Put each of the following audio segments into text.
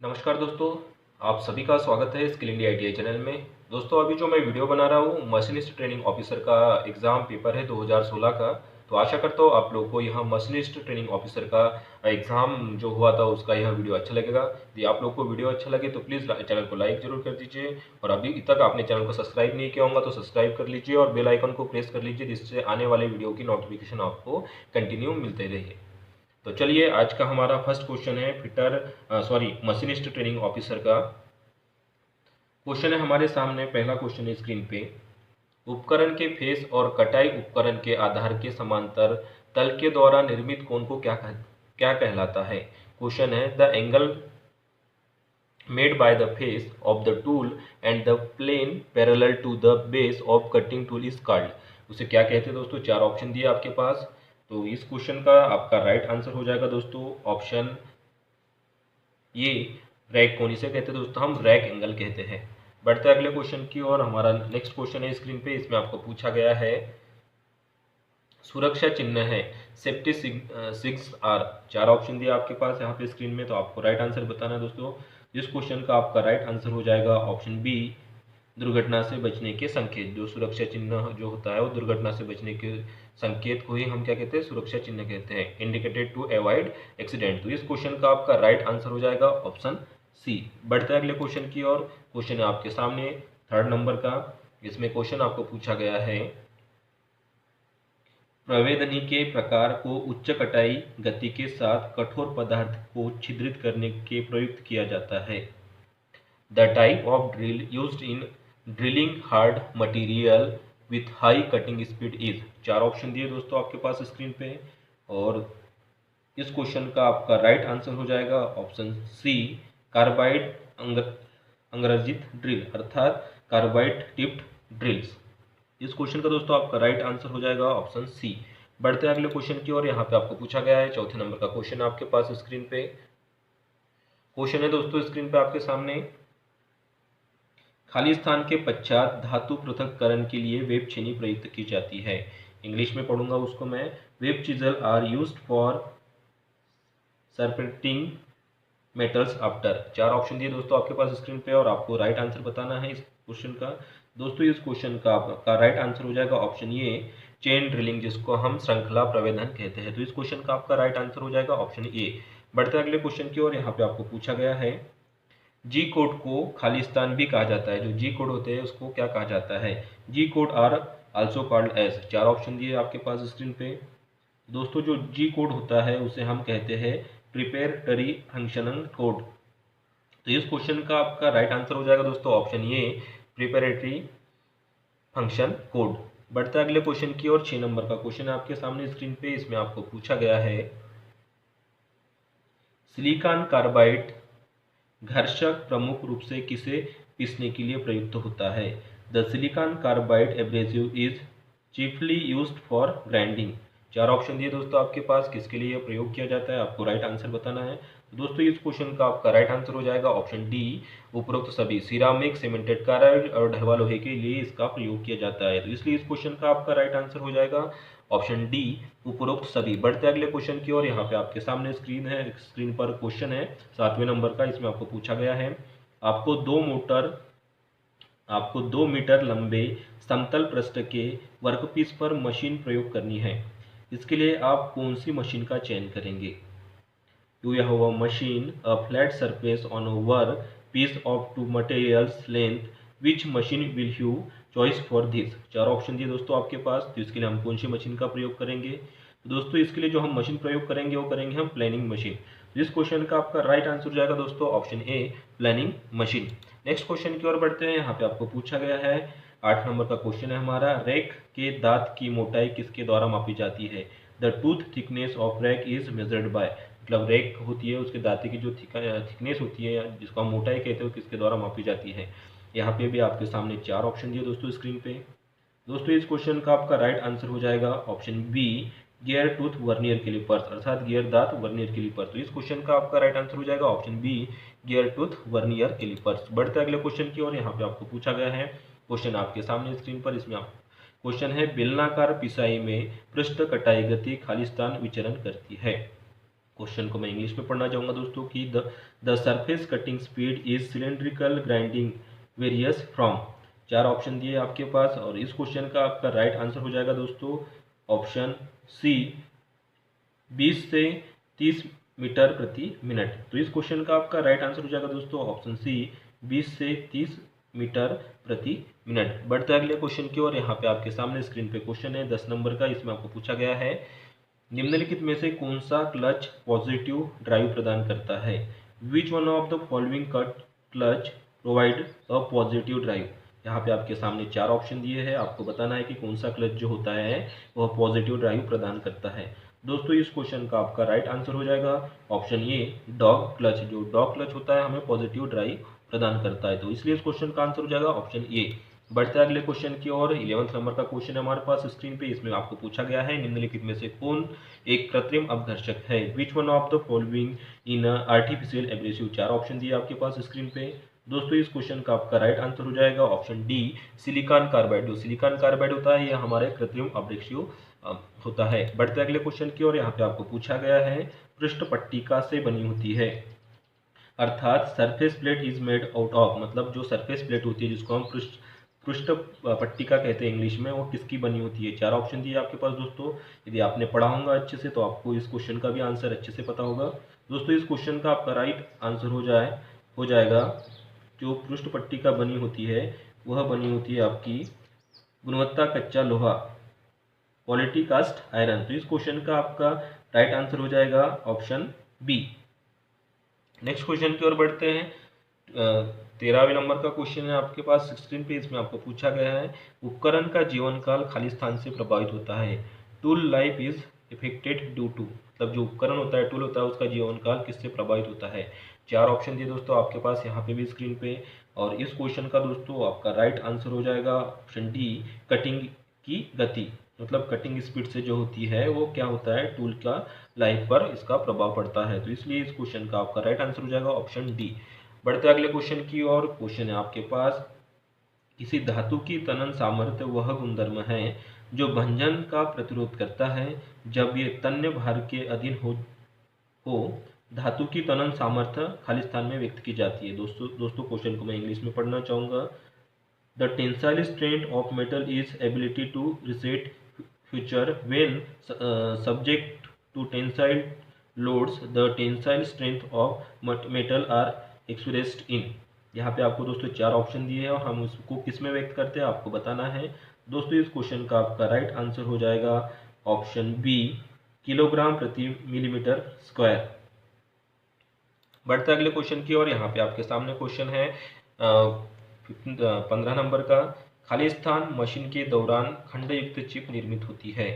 नमस्कार दोस्तों, आप सभी का स्वागत है स्किल इंडिया आईटीआई चैनल में। दोस्तों अभी जो मैं वीडियो बना रहा हूँ मशीनिस्ट ट्रेनिंग ऑफिसर का एग्ज़ाम पेपर है 2016 का। तो आशा करता हूँ आप लोगों को यह मशीनिस्ट ट्रेनिंग ऑफिसर का एग्ज़ाम जो हुआ था उसका यह वीडियो अच्छा लगेगा। यदि आप लोग को वीडियो अच्छा लगे तो प्लीज़ चैनल को लाइक जरूर कर दीजिए, और अभी तक आपने चैनल को सब्सक्राइब नहीं किया होगा तो सब्सक्राइब कर लीजिए और बेल आइकन को प्रेस कर लीजिए, जिससे आने वाले वीडियो की नोटिफिकेशन आपको कंटिन्यू मिलते रहे। तो चलिए आज का हमारा फर्स्ट क्वेश्चन है मशीनिस्ट ट्रेनिंग ऑफिसर का क्वेश्चन है हमारे सामने। पहला क्वेश्चन है स्क्रीन पे। उपकरण के फेस और कटाई उपकरण के आधार के समांतर तल के द्वारा निर्मित कोण को क्या कहलाता है। क्वेश्चन है the angle made by the face of the tool and the plane parallel to the base of cutting tool is called. उसे क्या कहते हैं दोस्तों? चार ऑप्शन दिए आपके पास। तो इस क्वेश्चन का आपका राइट आंसर हो जाएगा दोस्तों ऑप्शन ये रैक कोण। इसे कहते हैं दोस्तों हम रैक एंगल कहते हैं। बढ़ते हैं अगले क्वेश्चन की ओर। हमारा नेक्स्ट क्वेश्चन है स्क्रीन पे। इसमें आपको पूछा गया है सुरक्षा चिन्ह है सेफ्टी सिक्स आर। चार ऑप्शन दिया आपके पास यहाँ पे स्क्रीन में, तो आपको राइट आंसर बताना है दोस्तों। इस क्वेश्चन का आपका राइट आंसर हो जाएगा ऑप्शन बी दुर्घटना से बचने के संकेत। जो सुरक्षा चिन्ह जो होता है वो दुर्घटना से बचने के संकेत को ही हम क्या कहते हैं? सुरक्षा चिन्ह कहते हैं, इंडिकेटेड टू अवॉइड एक्सीडेंट। तो इस क्वेश्चन का आपका राइट आंसर हो जाएगा ऑप्शन सी। बढ़ते हैं अगले क्वेश्चन की ओर। क्वेश्चन है आपके सामने थर्ड नंबर का। इसमें क्वेश्चन आपको पूछा गया है प्रवेदनी के प्रकार को उच्च कटाई गति के साथ कठोर पदार्थ को छिद्रित करने के प्रयुक्त किया जाता है। The type of drill used in drilling hard material with high cutting speed is. चार ऑप्शन दिए दोस्तों आपके पास स्क्रीन पे, और इस क्वेश्चन का आपका राइट आंसर हो जाएगा ऑप्शन सी कार्बाइड अंग्रजित ड्रिल, अर्थात कार्बाइड टिप्ड ड्रिल्स। इस क्वेश्चन का दोस्तों आपका राइट आंसर हो जाएगा ऑप्शन सी। बढ़ते हैं अगले क्वेश्चन की ओर। यहाँ पे आपको पूछा गया है चौथे नंबर का क्वेश्चन आपके पास स्क्रीन पे। क्वेश्चन है दोस्तों स्क्रीन पे आपके सामने। खाली स्थान के पश्चात धातु पृथक्करण के लिए वेब छेनी प्रयुक्त की जाती है। इंग्लिश में पढ़ूंगा उसको मैं। Web chisel are used for separating metals after. चार ऑप्शन दिए दोस्तों आपके पास स्क्रीन पे, और आपको राइट आंसर बताना है इस क्वेश्चन का। दोस्तों इस क्वेश्चन का आपका राइट आंसर हो जाएगा ऑप्शन ए चेन ड्रिलिंग, जिसको हम श्रृंखला प्रवेदन कहते हैं। तो इस क्वेश्चन का आपका राइट आंसर हो जाएगा ऑप्शन ए। बढ़ते अगले क्वेश्चन की ओर। यहाँ पे आपको पूछा गया है जी कोड को खालिस्तान भी कहा जाता है। जो जी कोड होते हैं उसको क्या कहा जाता है? G code are also called as. चार ऑप्शन दिए आपके पास स्क्रीन पे। दोस्तों जो जी कोड होता है उसे हम कहते हैं प्रिपेरेटरी फंक्शनल कोड। तो इस क्वेश्चन का आपका राइट आंसर हो जाएगा दोस्तों ऑप्शन ए प्रिपेरेटरी फंक्शन कोड। बढ़ते अगले क्वेश्चन की ओर। 6 नंबर का क्वेश्चन है आपके सामने स्क्रीन पे। इसमें आपको पूछा गया है सिलिकॉन कार्बाइड घर्षक प्रमुख रूप से किसे पीसने के लिए प्रयुक्त होता है? The silicon carbide abrasive is chiefly used for grinding. चार ऑप्शन दिए दोस्तों आपके पास, किसके लिए प्रयोग किया जाता है आपको राइट आंसर बताना है। तो दोस्तों इस क्वेश्चन का आपका राइट आंसर हो जाएगा ऑप्शन डी उपरोक्त सभी सिरामिक सीमेंटेड कार्बाइड और ढलवा लोहे के लिए इसका प्रयोग किया जाता है। तो इसलिए इस क्वेश्चन का आपका राइट आंसर हो जाएगा ऑप्शन डी उपरोक्त सभी। बढ़ते अगले क्वेश्चन की ओर। यहाँ पे आपके सामने स्क्रीन है, स्क्रीन पर क्वेश्चन है 7वें नंबर का। इसमें आपको पूछा गया है आपको 2 मीटर लंबे समतल पृष्ठ के वर्कपीस पर मशीन प्रयोग करनी है। इसके लिए आप कौन सी मशीन का चयन करेंगे? You have a machine a flat surface on a work piece of two materials length. Which machine will you choice for this? चार ऑप्शन दिए दोस्तों आपके पास। तो इसके लिए हम कौन सी मशीन का प्रयोग करेंगे? तो दोस्तों इसके लिए जो हम मशीन प्रयोग करेंगे वो करेंगे हम प्लानिंग मशीन। तो इस क्वेश्चन का आपका राइट आंसर हो जाएगा दोस्तों option a planning machine. Next question की ओर बढ़ते हैं। यहाँ पे आपको पूछा गया है 8 नंबर का क्वेश्चन है हमारा। रैक के दांत की मोटाई किसके द्वारा मापी जाती है? The tooth thickness of rack is measured by. मतलब रैक होती है उसके दांते की जो थिकनेस होती है जिसको हम मोटाई कहते हैं किसके द्वारा मापी जाती है। यहाँ पे भी आपके सामने चार ऑप्शन दिए दोस्तों स्क्रीन पे। दोस्तों इस क्वेश्चन का आपका राइट आंसर हो जाएगा option B gear tooth vernier calipers, अर्थात गियर दांत वर्नियर कैलिपर्स। तो इस क्वेश्चन का आपका राइट आंसर हो जाएगा option B gear tooth vernier calipers. बढ़ते अगले क्वेश्चन की ओर। यहाँ पे आपको पूछा गया है क्वेश्चन आपके सामने स्क्रीन पर। इसमें आप क्वेश्चन है बेलनाकार पिसाई में पृष्ठ कटाई गति खालिस्तान विचरण करती है। क्वेश्चन को मैं इंग्लिश में पढ़ना चाहूँगा दोस्तों कि the surface cutting speed is cylindrical grinding various from. चार ऑप्शन दिए आपके पास और इस क्वेश्चन का आपका राइट आंसर हो जाएगा दोस्तों ऑप्शन सी 20 से 30 मीटर प्रति मिनट। तो इस क्वेश्चन का आपका राइट आंसर हो जाएगा दोस्तों ऑप्शन सी 20 से 30 मीटर प्रति मिनट। बढ़ते अगले क्वेश्चन की ओर। यहाँ पे आपके सामने स्क्रीन पे क्वेश्चन है 10 नंबर का। इसमें आपको पूछा गया है निम्नलिखित में से कौन सा क्लच पॉजिटिव ड्राइव प्रदान करता है। Which one of the following clutch provide a positive drive. यहाँ पे आपके सामने चार ऑप्शन दिए हैं, आपको बताना है कि कौन सा क्लच जो होता है वह पॉजिटिव ड्राइव प्रदान करता है। दोस्तों इस क्वेश्चन का आपका राइट आंसर हो जाएगा ऑप्शन ए डॉग क्लच। जो डॉग क्लच होता है हमें पॉजिटिव ड्राइव प्रदान करता है, तो इसलिए इस क्वेश्चन का आंसर हो जाएगा ऑप्शन ए। बढ़ते अगले क्वेश्चन की ओर। 11th नंबर का क्वेश्चन है हमारे पास स्क्रीन पे। इसमें आपको पूछा गया है निम्नलिखित में से कौन एक कृत्रिम अपघर्षक है। Which one of the following in artificial abrasive. चार ऑप्शन दिए आपके पास स्क्रीन पे। दोस्तों इस क्वेश्चन का आपका राइट आंसर हो जाएगा ऑप्शन डी सिलिकॉन कार्बाइड। जो सिलिकॉन कार्बाइड होता है यह हमारे कृत्रिम अपघर्षक होता है। बढ़ते अगले क्वेश्चन की ओर। यहाँ पे आपको पूछा गया है पृष्ठ पट्टिका से बनी होती है, अर्थात surface plate is made out of. मतलब जो सरफेस प्लेट होती है जिसको हम पृष्ठ पट्टिका कहते हैं इंग्लिश में, वो किसकी बनी होती है। चार ऑप्शन दिए आपके पास दोस्तों। यदि आपने पढ़ा होगा अच्छे से तो आपको इस क्वेश्चन का भी आंसर अच्छे से पता होगा। दोस्तों इस क्वेश्चन का आपका राइट आंसर हो जाएगा जो पृष्ठ पट्टिका बनी होती है वह बनी होती है आपकी गुणवत्ता कच्चा लोहा, क्वालिटी कास्ट आयरन। तो इस क्वेश्चन का आपका राइट आंसर हो जाएगा ऑप्शन बी। नेक्स्ट क्वेश्चन की ओर बढ़ते हैं। 13वें नंबर का क्वेश्चन है आपके पास स्क्रीन पे। इसमें आपको पूछा गया है उपकरण का जीवन काल खाली स्थान से प्रभावित होता है। Tool life is affected due to. मतलब जो उपकरण होता है टूल होता है उसका जीवन काल किससे प्रभावित होता है। चार ऑप्शन दिए दोस्तों आपके पास यहाँ पे भी स्क्रीन पे। और इस क्वेश्चन का दोस्तों आपका राइट आंसर हो जाएगा ऑप्शन डी कटिंग की गति। मतलब कटिंग स्पीड से जो होती है वो क्या होता है टूल का लाइफ पर इसका प्रभाव पड़ता है। तो इसलिए इस क्वेश्चन का आपका राइट आंसर हो जाएगा ऑप्शन डी। बढ़ते अगले क्वेश्चन की ओर। क्वेश्चन है आपके पास किसी धातु की तनन सामर्थ्य वह गुणधर्म है जो भंजन का प्रतिरोध करता है जब ये तन्य भार के अधीन हो धातु की तनन सामर्थ्य खाली स्थान में व्यक्त की जाती है। दोस्तों क्वेश्चन को मैं इंग्लिश में पढ़ना चाहूँगा। The tensile strength of metal is ability to resist fracture when subject to tensile loads the tensile strength of metal are expressed in. यहाँ पे आपको दोस्तों चार ऑप्शन दिए हैं और हम उसको किस में व्यक्त करते हैं आपको बताना है। दोस्तों इस क्वेश्चन का आपका राइट आंसर हो जाएगा ऑप्शन बी किलोग्राम प्रति मिलीमीटर स्क्वायर। बढ़ते अगले क्वेश्चन की ओर। यहाँ पे आपके सामने क्वेश्चन है 15 नंबर का। खाली स्थान मशीन के दौरान खंडयुक्त चिप निर्मित होती है।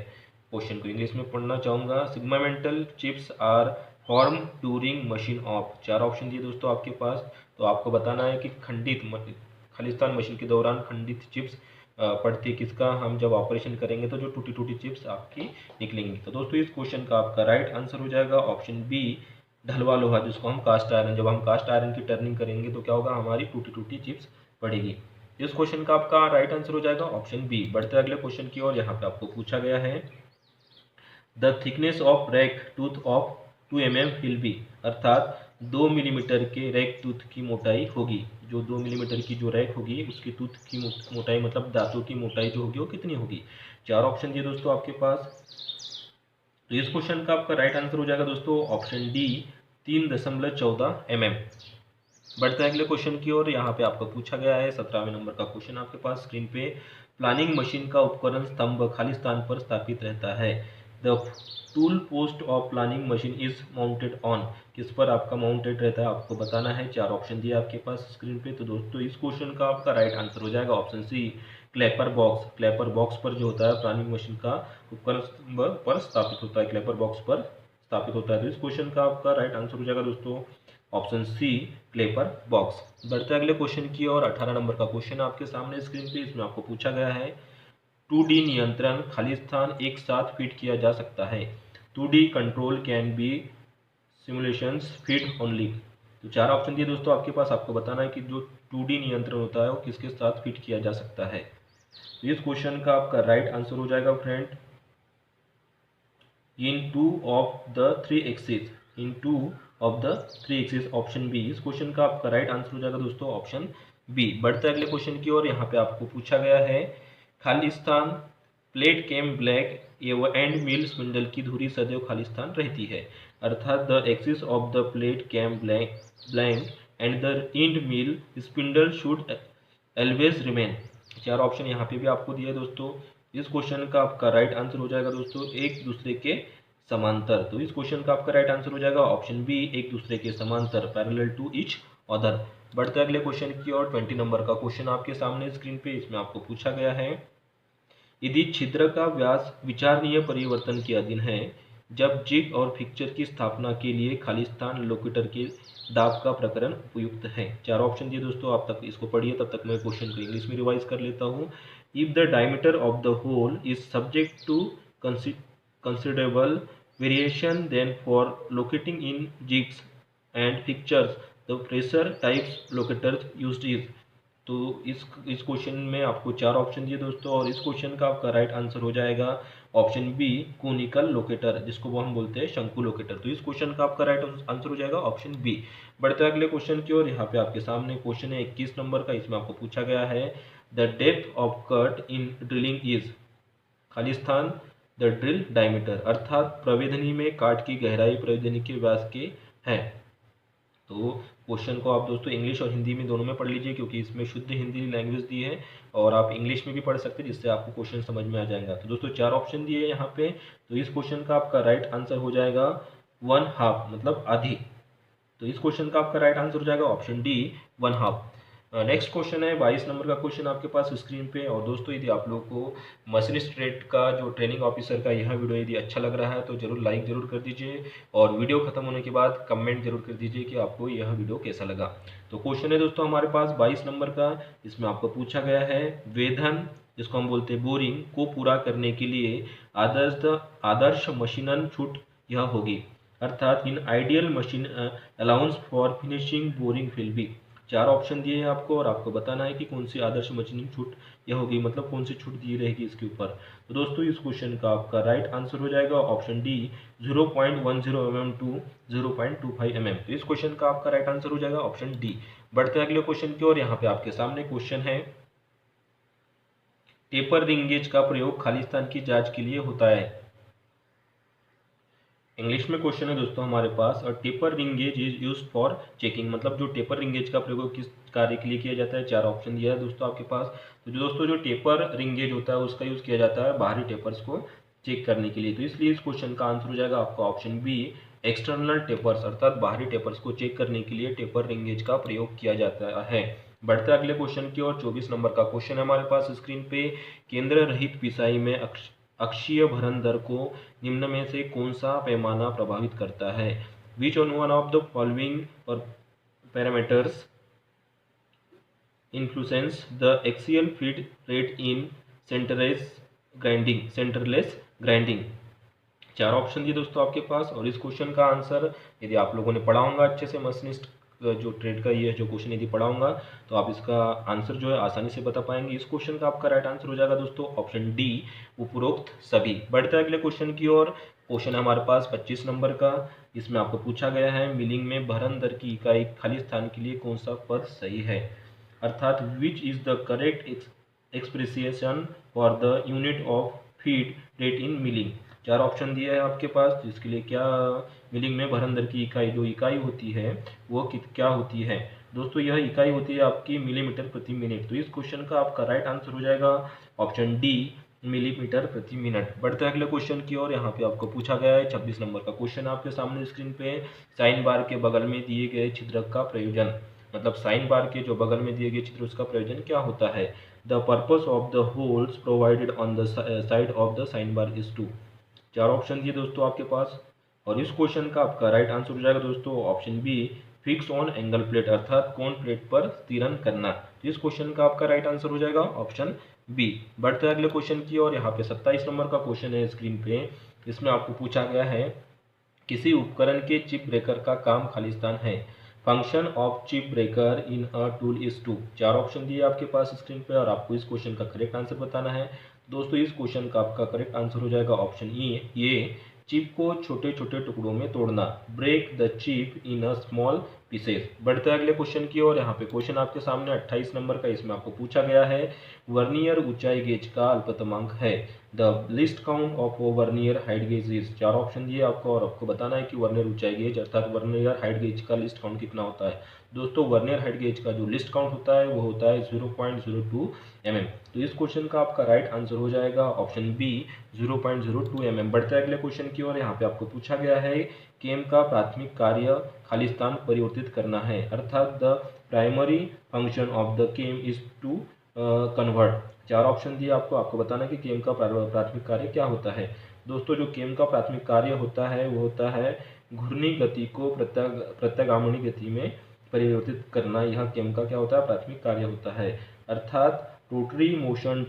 क्वेश्चन को इंग्लिश में पढ़ना चाहूँगा। Segmental chips are form during machine of. चार ऑप्शन दिए दोस्तों आपके पास। तो आपको बताना है कि खाली स्थान मशीन के दौरान खंडित चिप्स पड़ती किसका हम जब ऑपरेशन करेंगे तो जो टूटी टूटी चिप्स आपकी निकलेंगी। तो दोस्तों इस क्वेश्चन का आपका राइट आंसर हो जाएगा ऑप्शन बी ढलवा लोहा, जिसको हम कास्ट आयरन। जब हम कास्ट आयरन की टर्निंग करेंगे तो क्या होगा हमारी टूटी टूटी चिप्स पड़ेगी। इस क्वेश्चन का आपका राइट आंसर हो जाएगा ऑप्शन बी। बढ़ते अगले क्वेश्चन की ओर। यहाँ पे आपको पूछा गया है the thickness of rack tooth of 2 mm will be. अर्थात 2 मिलीमीटर के रैक टूथ की मोटाई होगी। जो 2 मिलीमीटर की जो रैक होगी उसकी टूथ की मोटाई मतलब दांतों की मोटाई जो होगी वो कितनी होगी। चार ऑप्शन दिए दोस्तों आपके पास। तो इस क्वेश्चन का आपका राइट आंसर हो जाएगा दोस्तों ऑप्शन डी 3.14 mm। बढ़ते हैं अगले क्वेश्चन की ओर। यहाँ पे आपको पूछा गया है 17वें नंबर का क्वेश्चन आपके पास स्क्रीन पे। प्लानिंग मशीन का उपकरण स्तंभ खाली स्थान पर स्थापित रहता है। The tool post of planning machine is mounted on. किस पर आपका माउंटेड रहता है आपको बताना है। चार ऑप्शन दिए आपके पास स्क्रीन पे। तो दोस्तों इस क्वेश्चन का आपका राइट आंसर हो जाएगा ऑप्शन सी क्लेपर बॉक्स। क्लेपर बॉक्स पर जो होता है प्लानिंग मशीन का उपकरण स्तंभ पर स्थापित होता है, क्लेपर बॉक्स पर स्थापित होता है। तो इस क्वेश्चन का आपका राइट आंसर हो जाएगा दोस्तों ऑप्शन सी क्लेपर बॉक्स। बढ़ते अगले क्वेश्चन की ओर। 18 नंबर का क्वेश्चन आपके सामने स्क्रीन पे। इसमें आपको पूछा गया है 2D नियंत्रण खाली स्थान एक साथ फीड किया जा सकता है। 2D control can be simulations feed only. तो चार ऑप्शन दिए दोस्तों आपके पास। आपको बताना है कि जो 2D नियंत्रण होता है वो किसके साथ फीड किया जा सकता है। तो इस क्वेश्चन का आपका राइट आंसर हो जाएगा friend in 2 of the 3 axis. In two of the three axis, option B. इस क्वेश्चन का आपका राइट आंसर हो जाएगा दोस्तों ऑप्शन बी। बढ़ते हैं अगले क्वेश्चन की ओर। यहाँ पे आपको पूछा गया है खालिस्तान plate cam blank and mill spindle की धुरी सदैव खालिस्तान रहती है, अर्थात the axis of the plate cam blank and the end mill spindle should always remain. चार ऑप्शन यहाँ पे भी आपको दिए दोस्तों। इस क्वेश्चन का आपका राइट आंसर हो जाएगा दोस्तों एक दूसरे के समांतर। तो इस क्वेश्चन का आपका राइट आंसर हो जाएगा ऑप्शन बी, एक दूसरे के समांतर, पैरेलल टू ईच अदर। बढ़ते अगले क्वेश्चन की ओर। 20 नंबर का क्वेश्चन आपके सामने स्क्रीन पे। इसमें आपको पूछा गया है यदि छिद्र का व्यास विचारणीय परिवर्तन के अधीन है जब जिग और फिक्चर की स्थापना के लिए खालिस्तान लोकेटर के दाब का प्रकरण उपयुक्त है। चार ऑप्शन दिए दोस्तों, आप तक इसको पढ़िए, तब तक मैं क्वेश्चन को इंग्लिश में रिवाइज कर लेता हूँ। If the diameter of the hole is subject to considerable variation, then for locating in jigs and fixtures the pressure types locators used is। तो इस क्वेश्चन में आपको चार ऑप्शन दिए दोस्तों, और इस क्वेश्चन का आपका राइट आंसर हो जाएगा ऑप्शन बी, कोनिकल लोकेटर, जिसको वो हम बोलते हैं शंकु लोकेटर। तो इस क्वेश्चन का आपका राइट आंसर हो जाएगा ऑप्शन बी। बढ़ते अगले क्वेश्चन की ओर। यहाँ पे आपके सामने क्वेश्चन है 21 नंबर का। इसमें आपको पूछा गया है the depth of cut in drilling is Khalistan the drill diameter, अर्थात प्रवेदनी में काट की गहराई प्रवेदनी के व्यास के है। तो क्वेश्चन को आप दोस्तों इंग्लिश और हिंदी में दोनों में पढ़ लीजिए, क्योंकि इसमें शुद्ध हिंदी लैंग्वेज दी है, और आप इंग्लिश में भी पढ़ सकते हैं, जिससे आपको क्वेश्चन समझ में आ जाएगा। तो दोस्तों चार ऑप्शन दिए हैं यहाँ पे। तो इस क्वेश्चन का आपका राइट आंसर हो जाएगा 1/2, मतलब आधी। तो इस क्वेश्चन का आपका राइट आंसर हो जाएगा ऑप्शन डी, 1/2। नेक्स्ट क्वेश्चन है 22 नंबर का क्वेश्चन आपके पास स्क्रीन पे। और दोस्तों यदि आप लोगों को मशीनिस्ट ट्रेड का जो ट्रेनिंग ऑफिसर का यह वीडियो यदि अच्छा लग रहा है तो जरूर लाइक जरूर कर दीजिए, और वीडियो खत्म होने के बाद कमेंट जरूर कर दीजिए कि आपको यह वीडियो कैसा लगा। तो क्वेश्चन है दोस्तों हमारे पास 22 नंबर का। इसमें आपको पूछा गया है वेधन, जिसको हम बोलते हैं बोरिंग, को पूरा करने के लिए आदर्श मशीनन छूट यह होगी, अर्थात in ideal machine allowance for finishing boring will be. चार ऑप्शन दिए हैं आपको, और आपको बताना है कि कौन सी आदर्श मशीनिंग छूट यह होगी, मतलब कौन सी छूट दी रहेगी इसके ऊपर। तो दोस्तों इस क्वेश्चन का आपका राइट आंसर हो जाएगा option D, 0.10 mm to 0.25 mm। तो इस क्वेश्चन का आपका राइट आंसर हो जाएगा ऑप्शन डी। बढ़ते हैं अगले क्वेश्चन की ओर। यहाँ पे आपके सामने क्वेश्चन है टेपर रिंगेज का प्रयोग खालिस्तान की जांच के लिए होता है। इंग्लिश में क्वेश्चन है दोस्तों हमारे पास, और taper ring gauge is used for checking, मतलब जो टेपर रिंगेज का प्रयोग किस कार्य के लिए किया जाता है। चार ऑप्शन दिया है दोस्तों आपके पास। तो दोस्तों जो टेपर रिंगेज होता है उसका यूज किया जाता है बाहरी टेपर्स को चेक करने के लिए। तो इसलिए इस क्वेश्चन का आंसर हो जाएगा आपका ऑप्शन बी, एक्सटर्नल टेपर्स, अर्थात बाहरी टेपर्स को चेक करने के लिए टेपर रिंगेज का प्रयोग किया जाता है। बढ़ते अगले क्वेश्चन की ओर। 24 नंबर का क्वेश्चन है हमारे पास स्क्रीन पे। केंद्र रहित पिसाई में अक्षीय भरण दर को निम्न में से कौन सा पैमाना प्रभावित करता है। Which one of the following और parameters influence the axial feed rate in centreless grinding. चार ऑप्शन दिए दोस्तों आपके पास, और इस क्वेश्चन का आंसर यदि आप लोगों ने पढ़ा होगा अच्छे से मशीनिस्ट जो ट्रेड का ये जो क्वेश्चन यदि पढ़ा होगा तो आप इसका आंसर जो है आसानी से बता पाएंगे। इस क्वेश्चन का आपका राइट आंसर हो जाएगा दोस्तों ऑप्शन डी, उपरोक्त सभी। बढ़ते हैं अगले क्वेश्चन की ओर। क्वेश्चन है हमारे पास 25 नंबर का। इसमें आपको पूछा गया है मिलिंग में भरण दर की इकाई खाली स्थान के लिए कौन सा पद सही है, अर्थात which is the correct expression for the unit of feed rate in milling. चार ऑप्शन दिया है आपके पास, जिसके लिए क्या मिलिंग में भरण दर की इकाई जो इकाई होती है वो क्या होती है। दोस्तों यह इकाई होती है आपकी मिलीमीटर प्रति मिनट। तो इस क्वेश्चन का आपका राइट आंसर हो जाएगा ऑप्शन डी, मिलीमीटर प्रति मिनट। बढ़ते हैं अगले क्वेश्चन की ओर। यहाँ पे आपको पूछा गया है 26 नंबर का क्वेश्चन आपके सामने स्क्रीन पे। साइन बार के बगल में दिए गए छिद्रक का प्रयोजन, मतलब साइन बार के जो बगल में दिए गए छिद्र उसका प्रयोजन क्या होता है। The purpose of the holes provided on the side of the sine bar is to. चार ऑप्शन दिए दोस्तों आपके पास, और इस क्वेश्चन का आपका राइट आंसर हो जाएगा दोस्तों option B, fix on angle plate, अर्थात कोण प्लेट पर स्थिरन करना। तो इस क्वेश्चन का आपका राइट आंसर हो जाएगा ऑप्शन बी। बढ़ते हैं अगले क्वेश्चन की ओर। यहाँ पे 27 नंबर का क्वेश्चन है स्क्रीन पे। इसमें आपको पूछा गया है किसी उपकरण के चिप ब्रेकर का काम खालिस्तान है। Function of chip breaker in a tool is to. चार ऑप्शन दिए आपके पास स्क्रीन पे, और आपको इस क्वेश्चन का करेक्ट आंसर बताना है। दोस्तों इस क्वेश्चन का आपका करेक्ट आंसर हो जाएगा ऑप्शन ए, चिप को छोटे छोटे टुकड़ों में तोड़ना, break the chip in a small pieces. बढ़ते हैं अगले क्वेश्चन की ओर। यहाँ पे क्वेश्चन आपके सामने 28 नंबर का, इसमें आपको पूछा गया है वर्नियर ऊंचाई गेज का अल्पतमांक है। The list count of vernier height gauge is. चार ऑप्शन दिए आपको और आपको बताना है कि वर्नियर ऊंचाई गेज अर्थात वर्नियर हाइट गेज का लिस्ट काउंट कितना होता है। दोस्तों वर्नियर हाइट गेज का जो लिस्ट काउंट होता है वो होता है 0.02 mm। तो इस क्वेश्चन का आपका राइट आंसर हो जाएगा ऑप्शन बी 0.02 mm। बढ़ते हैं अगले क्वेश्चन की ओर। यहाँ पे आपको पूछा गया है केम का प्राथमिक कार्य खालिस्तान परिवर्तित करना है, अर्थात the primary function of the cam is to convert. चार ऑप्शन दिए आपको, आपको बताना है कि केम का प्राथमिक कार्य क्या होता है। दोस्तों जो केम का प्राथमिक कार्य होता है वो होता है घूर्णी गति को प्रत्यागामी गति में परिवर्तित करना। यह केम का क्या होता है, प्राथमिक कार्य होता है, अर्थात rotary motion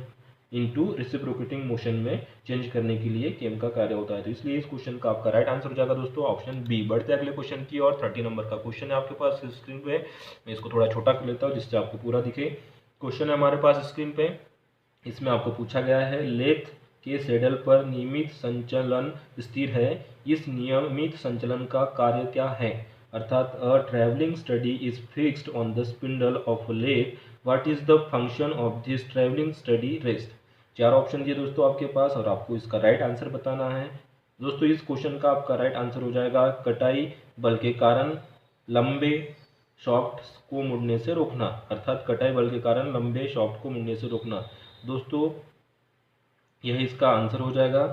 into reciprocating motion में चेंज करने के लिए केम का कार्य होता है। तो इसलिए इस क्वेश्चन का आपका राइट आंसर हो जाएगा दोस्तों ऑप्शन बी। बढ़ते अगले क्वेश्चन की और 30 नंबर का क्वेश्चन है आपके पास स्क्रीन पे। मैं इसको थोड़ा छोटा कर लेता हूँ जिससे आपको पूरा दिखे। क्वेश्चन है हमारे पास स्क्रीन पे। इसमें आपको पूछा गया है लेथ के सेडल पर नियमित संचलन स्थिर है, इस नियमित संचलन का कार्य क्या है, अर्थात a travelling steady is fixed on the spindle of lathe, what is the function of this travelling steady rest. चार ऑप्शन दिए दोस्तों आपके पास और आपको इसका राइट आंसर बताना है। दोस्तों इस क्वेश्चन का आपका राइट आंसर हो जाएगा कटाई बल के कारण लंबे शाफ्ट को मुड़ने से रोकना, अर्थात कटाई बल के कारण लंबे शाफ्ट को मुड़ने से रोकना। दोस्तों यह इसका आंसर हो जाएगा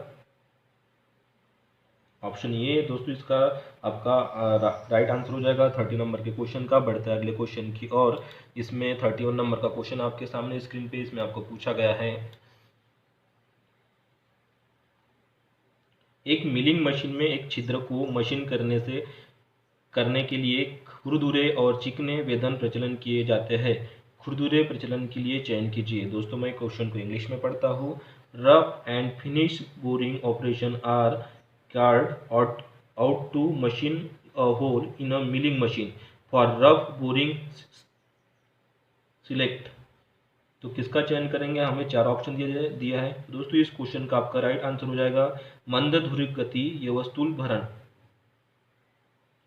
ऑप्शन ए। दोस्तों इसका आपका राइट आंसर हो जाएगा 30 नंबर के क्वेश्चन का। बढ़ता है अगले क्वेश्चन की और। इसमें 31 नंबर का क्वेश्चन आपके सामने स्क्रीन पे। इसमें आपको पूछा गया है एक मिलिंग मशीन में एक छिद्र को मशीन करने के लिए खुरदुरे और चिकने वेदन प्रचलन किए जाते हैं। खुरदुरे प्रचलन के लिए चयन कीजिए। दोस्तों मैं क्वेश्चन को इंग्लिश में पढ़ता हूँ। Rough and finish boring operation are carried out to machine a hole in a milling machine for rough boring select. तो किसका चयन करेंगे, हमें चार ऑप्शन दिया है। दोस्तों इस क्वेश्चन का आपका राइट आंसर हो जाएगा मंद ध्रुविक गति या वस्तुल भरण।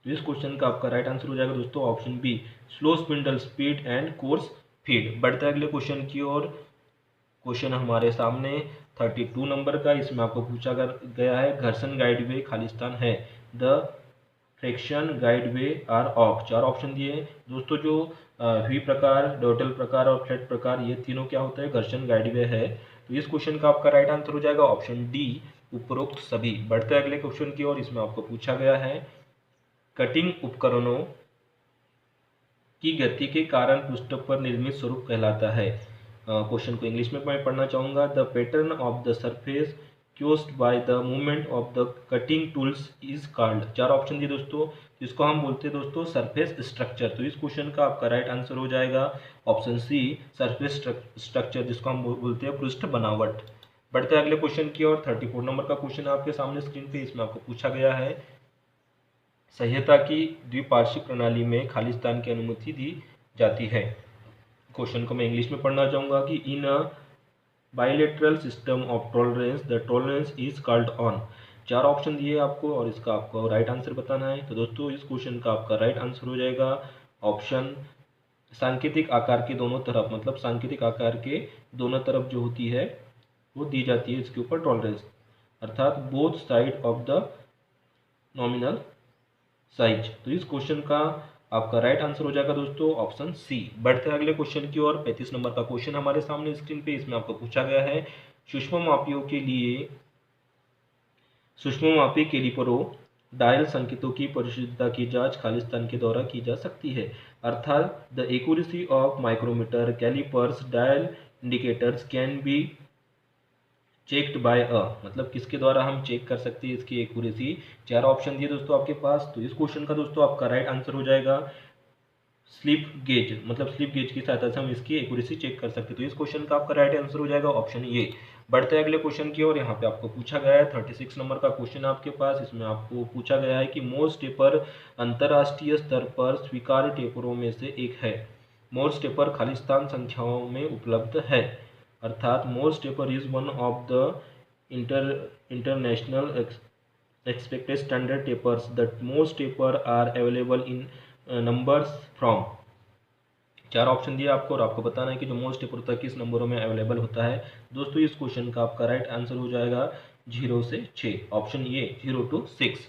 तो इस क्वेश्चन का आपका राइट आंसर हो जाएगा दोस्तों option be slow spindle speed and course feed. बढ़ते हैं अगले क्वेश्चन की ओर। क्वेश्चन हमारे सामने 32 नंबर का। इसमें आपको पूछा गया है घर्षण गाइड वे खालिस्तान है, the friction guide way are of. चार ऑप्शन दिए हैं दोस्तों। जो वी प्रकार, डॉटल प्रकार और फ्लैट प्रकार, ये तीनों क्या होता है, घर्षण गाइड वे है। तो इस क्वेश्चन का आपका राइट आंसर हो जाएगा ऑप्शन डी उपरोक्त सभी। बढ़ते हैं अगले क्वेश्चन की ओर। इसमें आपको पूछा गया है कटिंग उपकरणों की गति के कारण पृष्ठ पर निर्मित स्वरूप कहलाता है। क्वेश्चन को इंग्लिश में मैं पढ़ना चाहूँगा। The pattern of the surface caused by the movement of the cutting tools is called. चार ऑप्शन दिए दोस्तों, इसको हम बोलते हैं दोस्तों सरफेस स्ट्रक्चर। तो इस क्वेश्चन का आपका राइट आंसर हो जाएगा ऑप्शन सी सरफेस स्ट्रक्चर, जिसको हम बोलते हैं पृष्ठ बनावट। बढ़ते हैं अगले क्वेश्चन की ओर। 34 नंबर का क्वेश्चन आपके सामने स्क्रीन पे। इसमें आपको पूछा गया है सह्यता की द्विपार्श्विक प्रणाली में खालिस्तान की अनुमति दी जाती है। क्वेश्चन को मैं इंग्लिश में पढ़ना चाहूँगा कि in a bilateral system of tolerance the tolerance is called on. चार ऑप्शन दिए आपको और इसका आपको राइट आंसर बताना है। तो दोस्तों इस क्वेश्चन का आपका राइट आंसर हो जाएगा ऑप्शन सांकेतिक आकार के दोनों तरफ, मतलब सांकेतिक आकार के दोनों तरफ जो होती है वो दी जाती है इसके ऊपर टॉलरेंस, अर्थात both side of the nominal size. तो इस क्वेश्चन का आपका राइट आंसर हो जाएगा दोस्तों ऑप्शन सी। बढ़ते हैं अगले क्वेश्चन की ओर। 35 नंबर का क्वेश्चन हमारे सामने स्क्रीन पे। इसमें आपको पूछा गया है सूक्ष्म मापी कैलिपरों डायल संकेतों की परिशुद्धता की जांच खालिस्तान के द्वारा की जा सकती है, अर्थात the accuracy of micrometer callipers dial indicators can be checked by a, मतलब किसके द्वारा हम चेक कर सकते हैं इसकी एक्यूरेसी। चार ऑप्शन दिए दोस्तों आपके पास। तो इस क्वेश्चन का दोस्तों आपका राइट आंसर हो जाएगा स्लिप गेज, मतलब स्लिप गेज की सहायता से हम इसकी एक्यूरेसी चेक कर सकते हैं। तो इस क्वेश्चन का आपका राइट आंसर हो जाएगा ऑप्शन ए। बढ़ते हैं अगले क्वेश्चन की ओर। यहाँ पे आपको पूछा गया है 36 नंबर का क्वेश्चन आपके पास। इसमें आपको पूछा गया है कि मोर्स टेपर अंतर्राष्ट्रीय स्तर पर स्वीकार्य टेपरों में से एक है। मोर्स टेपर खालिस्तान संख्याओं में उपलब्ध है, अर्थात Morse taper is one of the international expected standard tapers the most taper are available in numbers from. 4 option दिए आपको और आपको बताना है कि जो मोस्ट टेपर होता है किस नंबरों में अवेलेबल होता है। दोस्तों इस क्वेश्चन का आपका राइट आंसर हो जाएगा 0 से 6, ऑप्शन ए 0 to 6।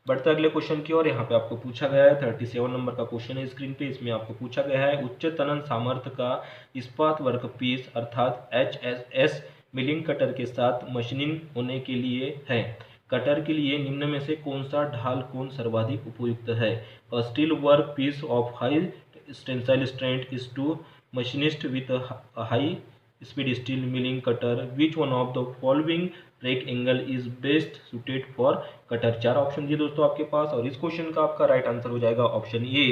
बढ़ते अगले क्वेश्चन की ओर। यहाँ पे आपको पूछा गया है 37 नंबर का क्वेश्चन है स्क्रीन पे। इसमें आपको पूछा गया है उच्च तनन सामर्थ्य का इस्पात वर्क पीस अर्थात HSS मिलिंग कटर के साथ मशीनिंग होने के लिए है। कटर के लिए निम्न में से कौन सा ढाल कोण सर्वाधिक उपयुक्त है। Steel work piece of high tensile strength is to machinist with high speed steel milling cutter which one of the following break angle is best suited for cutter. 4 option दिए दोस्तों आपके पास और इस क्वेश्चन का आपका राइट आंसर हो जाएगा option A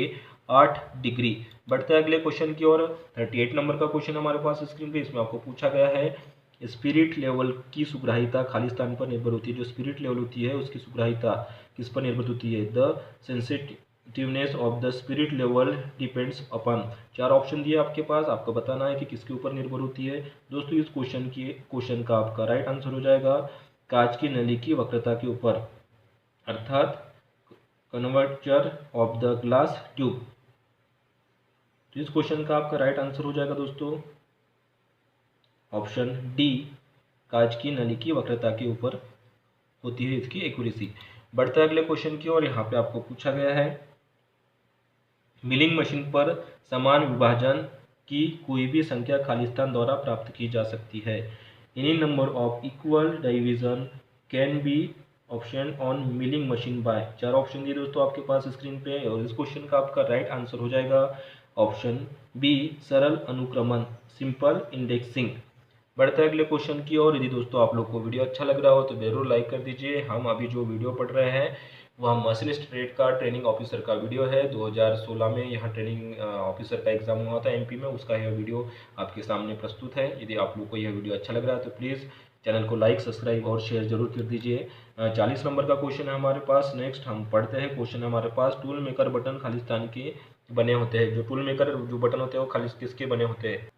8 degree. बढ़ते हैं अगले क्वेश्चन की ओर। 38 नंबर का क्वेश्चन हमारे पास स्क्रीन पे। इसमें आपको पूछा गया है स्पिरिट लेवल की सुग्राहिता खाली स्थान पर निर्भर होती है। जो स्पिरिट लेवल होती है उसकी सुग्राहिता किस पर निर्भर होती है। The sensitiveness of the spirit level depends upon. 4 option दिए आपके पास, आपको बताना है कि किसके ऊपर निर्भर होती है। दोस्तों इस क्वेश्चन का आपका राइट आंसर हो जाएगा कांच की नली की वक्रता के ऊपर अर्थात कन्वर्चर ऑफ द ग्लास ट्यूब। तो इस क्वेश्चन का आपका राइट आंसर हो जाएगा दोस्तों ऑप्शन डी कांच की नली की वक्रता के ऊपर होती है इसकी एक्यूरेसी। बढ़ते अगले क्वेश्चन की ओर। यहाँ पे आपको पूछा गया है मिलिंग मशीन पर समान विभाजन की कोई भी संख्या खाली स्थान द्वारा प्राप्त की जा सकती है। Any number of equal division can be option on milling machine by. 4 option दिए दोस्तों आपके पास स्क्रीन पे और इस क्वेश्चन का आपका राइट आंसर हो जाएगा ऑप्शन बी सरल अनुक्रमण सिंपल इंडेक्सिंग। बढ़ते हैं अगले क्वेश्चन की ओर। यदि दोस्तों आप लोग को वीडियो अच्छा लग रहा हो तो जरूर लाइक कर दीजिए। हम अभी जो वीडियो पढ़ रहे हैं वह मशीनिस्ट ट्रेड का ट्रेनिंग ऑफिसर का वीडियो है। 2016 में यहाँ ट्रेनिंग ऑफिसर का एग्जाम हुआ था एमपी में, उसका यह वीडियो आपके सामने प्रस्तुत है। यदि आप लोग को यह वीडियो अच्छा लग रहा है तो प्लीज़ चैनल को लाइक सब्सक्राइब और शेयर जरूर कर दीजिए। 40 नंबर का क्वेश्चन है हमारे पास। नेक्स्ट हम पढ़ते हैं क्वेश्चन हमारे पास टूल मेकर बटन खाली स्थान के बने होते हैं। जो टूल मेकर जो बटन होते हैं वो खाली किसके बने होते हैं।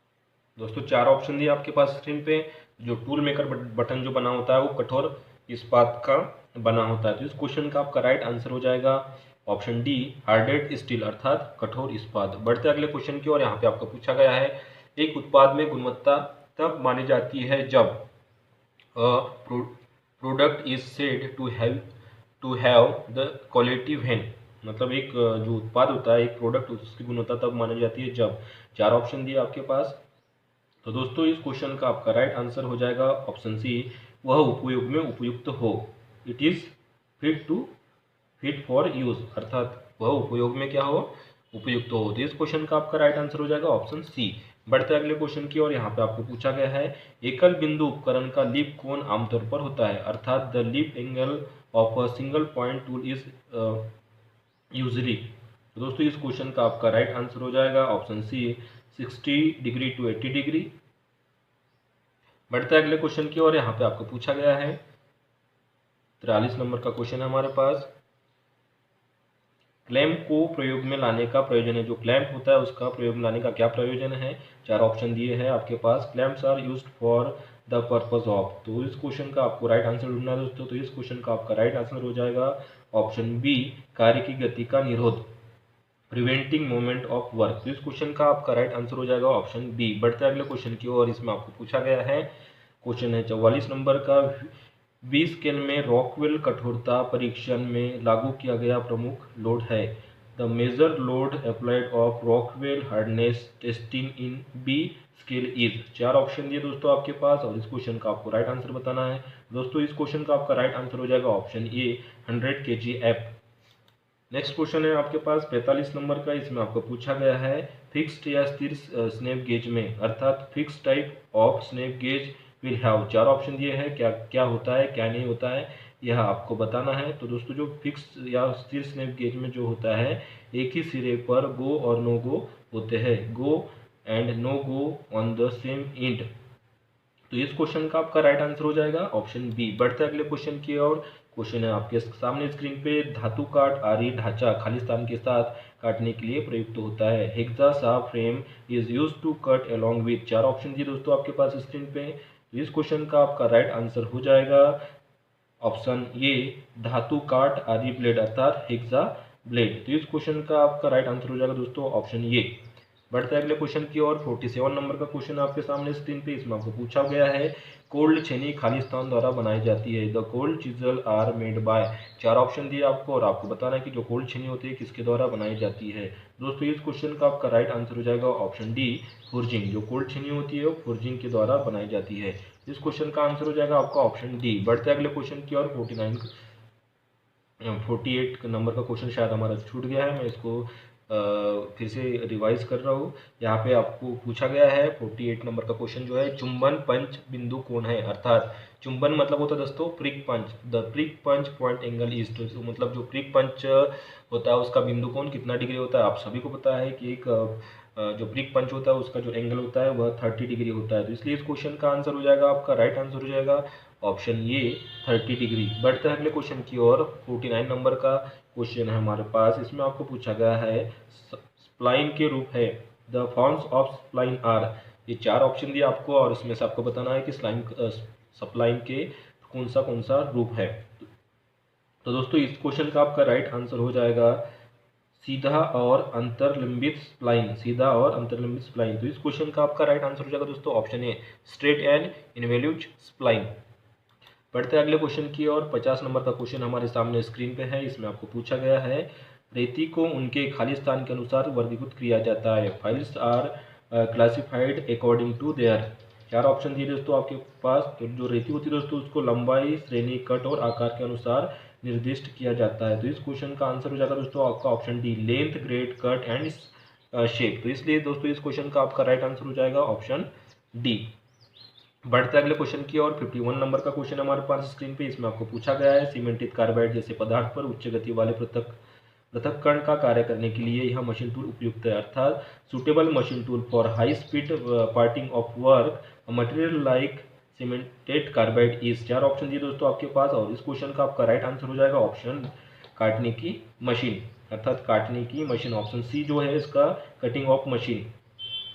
दोस्तों 4 ऑप्शन दिए आपके पास स्क्रीन पे। जो टूल मेकर बटन जो बना होता है वो कठोर इस्पात का बना होता है। तो इस क्वेश्चन का आपका राइट आंसर हो जाएगा ऑप्शन डी हार्डेड स्टील अर्थात कठोर इस्पात। बढ़ते अगले क्वेश्चन की ओर। यहाँ पे आपको पूछा गया है एक उत्पाद में गुणवत्ता तब मानी जाती है जब product is said to have the quality when. मतलब एक जो उत्पाद होता है एक प्रोडक्ट उसकी गुणवत्ता तब मानी जाती है जब। 4 ऑप्शन दिए आपके पास। तो दोस्तों इस क्वेश्चन का आपका राइट आंसर हो जाएगा ऑप्शन सी वह उपयोग में उपयुक्त हो। It is fit for use अर्थात वह उपयोग में क्या हो उपयुक्त हो। तो इस क्वेश्चन का आपका राइट आंसर हो जाएगा ऑप्शन सी। बढ़ते अगले क्वेश्चन की ओर। यहाँ पे आपको पूछा गया है एकल बिंदु उपकरण का लीप कोण आमतौर पर होता है अर्थात the leap angle of a single point tool is usually. तो दोस्तों इस क्वेश्चन का आपका राइट आंसर हो जाएगा option C 60 degree to 80 degree. बढ़ते अगले क्वेश्चन की ओर। यहाँ पे आपको पूछा गया है 43 नंबर का क्वेश्चन है हमारे पास। क्लैंप को प्रयोग में लाने का प्रयोजन है। जो क्लैंप होता है उसका प्रयोग में लाने का क्या प्रयोजन है। 4 ऑप्शन दिए हैं आपके पास। Clamps are used for the purpose of. तो इस क्वेश्चन का आपको राइट आंसर ढूंढना है दोस्तों। तो इस क्वेश्चन का आपका राइट आंसर हो जाएगा ऑप्शन बी कार्य की गति का निरोध प्रिवेंटिंग मूवमेंट ऑफ वर्क। तो इस क्वेश्चन का आपका राइट आंसर हो जाएगा ऑप्शन बी। बढ़ते अगले क्वेश्चन की ओर। इसमें आपको पूछा गया है क्वेश्चन है 44 नंबर का 20 स्केल में रॉकवेल कठोरता परीक्षण में लागू किया गया प्रमुख लोड है। The major load applied of Rockwell hardness testing in B scale is. 4 option दिए दोस्तों आपके पास और इस क्वेश्चन का आपको राइट आंसर बताना है। दोस्तों इस क्वेश्चन का आपका राइट आंसर हो जाएगा option A 100 kgf। Next question है आपके पास 45 नंबर का। इसमें आपको पूछा गया है फिक्स्ड या स्थिर स्नैप गेज में अर्थात fix type of snap gauge will have. 4 option दिए हैं क्या क्या होता है क्या नहीं होता है यह आपको बताना है। तो दोस्तों जो फिक्स या स्थिर स्नैप गेज में जो होता है एक ही सिरे पर गो और नो गो होते हैं। Go and no go on the same end. तो इस क्वेश्चन का आपका राइट आंसर हो जाएगा ऑप्शन बी। बढ़ते अगले क्वेश्चन की ओर। क्वेश्चन है आपके सामने स्क्रीन पे धातु काट आरी ढांचा खाली स्थान के साथ काटने के लिए प्रयुक्त होता है। Hacksaw frame is use to cut along with. 4 option दिए दोस्तों आपके पास स्क्रीन पे। इस क्वेश्चन का आपका राइट आंसर हो जाएगा ऑप्शन ये धातु काट आदि ब्लेड अर्थात हेक्सा ब्लेड। तो इस क्वेश्चन का आपका राइट आंसर हो जाएगा दोस्तों ऑप्शन ये। बढ़ते हैं अगले क्वेश्चन की ओर। 47 नंबर का क्वेश्चन आपके सामने स्क्रीन पे। इसमें आपको पूछा गया है कोल्ड छेनी खालिस्तान द्वारा बनाई जाती है। The cold chisel are made by. चार ऑप्शन दिए आपको और आपको बताना है कि जो कोल्ड छेनी होती है किसके द्वारा बनाई जाती है। दोस्तों इस क्वेश्चन का आपका राइट आंसर हो जाएगा ऑप्शन डी फोर्जिंग। जो कोल्ड छेनी होती है वो फोर्जिंग के द्वारा बनाई जाती है। इस क्वेश्चन का आंसर हो जाएगा आपका ऑप्शन डी। बढ़ते अगले क्वेश्चन की ओर। 48 नंबर का क्वेश्चन शायद हमारा छूट गया है, मैं इसको फिर से रिवाइज कर रहा हूँ। यहाँ पे आपको पूछा गया है 48 नंबर का क्वेश्चन जो है चुंबन पंच बिंदु कौन है। अर्थात चुंबन मतलब होता है दोस्तों prick punch. The prick punch point angle is. तो मतलब जो प्रिक पंच होता है उसका बिंदु कोण कितना डिग्री होता है। आप सभी को पता है कि एक जो प्रिक पंच होता है उसका जो एंगल होता है वह 30 डिग्री होता है। तो इसलिए इस क्वेश्चन का आंसर हो जाएगा आपका राइट आंसर हो जाएगा ऑप्शन ये 30 डिग्री। बढ़ते हैं अगले क्वेश्चन की ओर। 49 नंबर का क्वेश्चन है हमारे पास। इसमें आपको पूछा गया है स्प्लाइन के रूप है। The forms of spline are. ये चार ऑप्शन दिए आपको और इसमें से आपको बताना है कि स्प्लाइन के कौन सा रूप है। तो दोस्तों इस क्वेश्चन का आपका राइट आंसर हो जाएगा सीधा और अंतर्लंबित स्प्लाइन। सीधा और अंतर्लंबित स्प्लाइन। तो इस क्वेश्चन का आपका राइट आंसर हो जाएगा दोस्तों option A straight and involutes spline. बढ़ते हैं अगले क्वेश्चन की ओर। 50 नंबर का क्वेश्चन हमारे सामने स्क्रीन पे है। इसमें आपको पूछा गया है रेती को उनके खाली स्थान के अनुसार वर्गीकृत किया जाता है। Files are classified according to their. चार ऑप्शन दिए दोस्तों आपके पास। तो जो रेती होती है दोस्तों उसको लंबाई श्रेणी कट और आकार के अनुसार निर्दिष्ट किया जाता है। तो इस क्वेश्चन का आंसर हो जाएगा दोस्तों आपका option D length grade cut and shape. तो इसलिए दोस्तों इस क्वेश्चन का आपका राइट आंसर हो जाएगा ऑप्शन डी। बढ़ते अगले क्वेश्चन की ओर। 51 नंबर का क्वेश्चन हमारे पास स्क्रीन पे। इसमें आपको पूछा गया है सीमेंटेड कार्बाइड जैसे पदार्थ पर उच्च गति वाले पृथक्करण का कार्य करने के लिए यह मशीन टूल उपयुक्त है। अर्थात suitable machine tool for high speed parting of work material like cemented carbide is. चार ऑप्शन दिए दोस्तों आपके पास और इस क्वेश्चन का आपका राइट आंसर हो जाएगा ऑप्शन काटने की मशीन। अर्थात काटने की मशीन। ऑप्शन सी जो है इसका कटिंग ऑफ मशीन।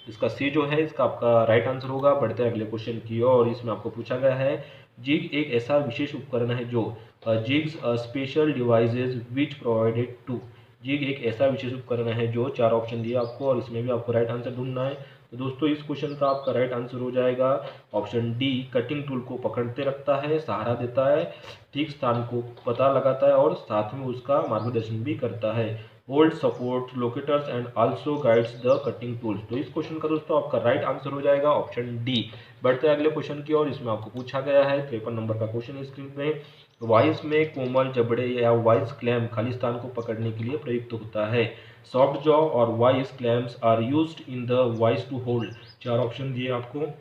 इसका सी जो है इसका आपका राइट आंसर होगा। बढ़ते हैं अगले क्वेश्चन की ओर। इसमें आपको पूछा गया है जिग एक ऐसा विशेष उपकरण है जो jigs special devices which provided to. Jig एक ऐसा विशेष उपकरण है जो चार ऑप्शन दिए आपको और इसमें भी आपको राइट आंसर ढूंढना है। तो दोस्तों इस क्वेश्चन का आपका राइट आंसर हो जाएगा ऑप्शन डी कटिंग टूल को पकड़ते रखता है, सहारा देता है, ठीक स्थान को पता लगाता है और साथ में उसका मार्गदर्शन भी करता है। Hold support locators and also guides the cutting tools. तो इस क्वेश्चन का दोस्तों आपका राइट आंसर हो जाएगा ऑप्शन डी। बढ़ते हैं अगले क्वेश्चन की ओर। इसमें आपको पूछा गया है 53 नंबर का क्वेश्चन स्क्रीन पे। वॉइस में कोमल जबड़े या वॉइस क्लैम खालिस्तान को पकड़ने के लिए प्रयुक्त होता है। सॉफ्ट जॉ और vice clamps are used in the vice to hold. चार ऑप्शन दिए आपको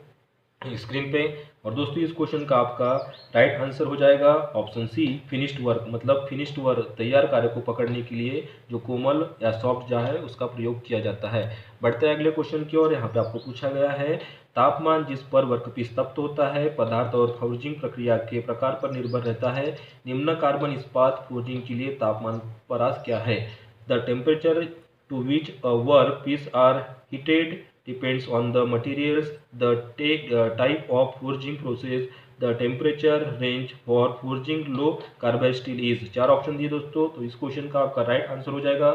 स्क्रीन पे और दोस्तों इस क्वेश्चन का आपका राइट आंसर हो जाएगा ऑप्शन सी फिनिश्ड वर्क। मतलब फिनिश्ड वर्क तैयार कार्य को पकड़ने के लिए जो कोमल या सॉफ्ट जा है उसका प्रयोग किया जाता है। बढ़ते हैं अगले क्वेश्चन की ओर। यहाँ पे आपको पूछा गया है तापमान जिस पर वर्कपीस तप्त होता है पदार्थ और फोर्जिंग प्रक्रिया के प्रकार पर निर्भर रहता है। निम्न कार्बन इस्पात फोर्जिंग के लिए तापमान परास क्या है। The temperature to which work piece are heated depends on the materials, the type of forging process, the temperature range for forging low carbide steel is। चार ऑप्शन दिए दोस्तों। तो इस क्वेश्चन का आपका राइट आंसर हो जाएगा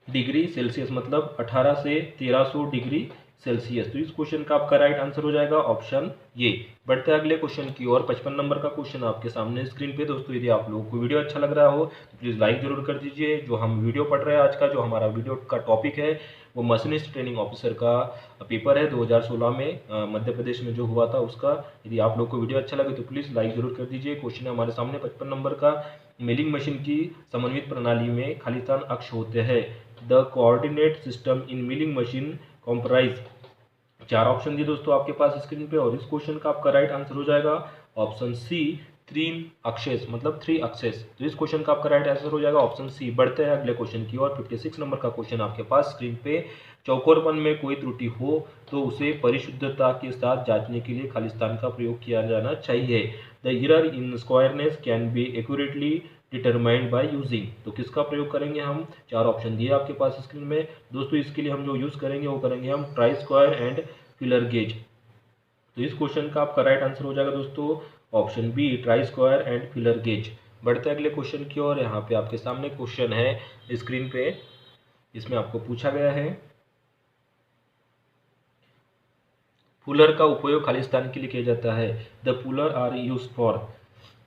डिग्री सेल्सियस। मतलब 18 से 1300 डिग्री सेल्सियस। तो इस क्वेश्चन का आपका राइट आंसर हो जाएगा ऑप्शन ये। बढ़ते हैं अगले क्वेश्चन की ओर। 55 नंबर का क्वेश्चन आपके सामने स्क्रीन पे। दोस्तों यदि आप लोगों को वीडियो अच्छा लग रहा हो तो प्लीज़ लाइक जरूर कर दीजिए। जो हम वीडियो पढ़ रहे हैं आज का जो हमारा वीडियो का टॉपिक है वो मशीनिस्ट ट्रेनिंग ऑफिसर का पेपर है 2016 में मध्य प्रदेश में जो हुआ था उसका। यदि आप लोग को वीडियो अच्छा लगे तो प्लीज़ लाइक जरूर कर दीजिए। क्वेश्चन है हमारे सामने 55 नंबर का। मिलिंग मशीन की समन्वित प्रणाली में खालिस्तान अक्ष होते हैं। The coordinate system in milling machine comprise. चार ऑप्शन दिए दोस्तों आपके पास स्क्रीन पे और इस क्वेश्चन का आपका राइट आंसर हो जाएगा ऑप्शन सी 3 एक्सेस। मतलब 3 एक्सेस। तो इस क्वेश्चन का आपका राइट आंसर हो जाएगा ऑप्शन सी। बढ़ते हैं अगले क्वेश्चन की ओर। 56 नंबर का क्वेश्चन आपके पास स्क्रीन पे। चौकोरपन में कोई त्रुटि हो तो उसे परिशुद्धता के साथ जांचने के लिए खालिस्तान का प्रयोग किया जाना चाहिए। The error in squareness can be accurately determined by using. तो किसका प्रयोग करेंगे हम। चार ऑप्शन दिए आपके पास स्क्रीन में। दोस्तों इसके लिए हम जो यूज़ करेंगे वो करेंगे हम try square and filler gauge. तो इस क्वेश्चन का आपका राइट आंसर हो जाएगा दोस्तों option B try square and filler gauge. बढ़ते हैं अगले क्वेश्चन की ओर। यहाँ पे आपके सामने क्वेश्चन है स्क्रीन पे, इसमें आपको पूछा गया है फुलर का उपयोग खालिस्तान के लिए किया जाता है। The fuller are use for.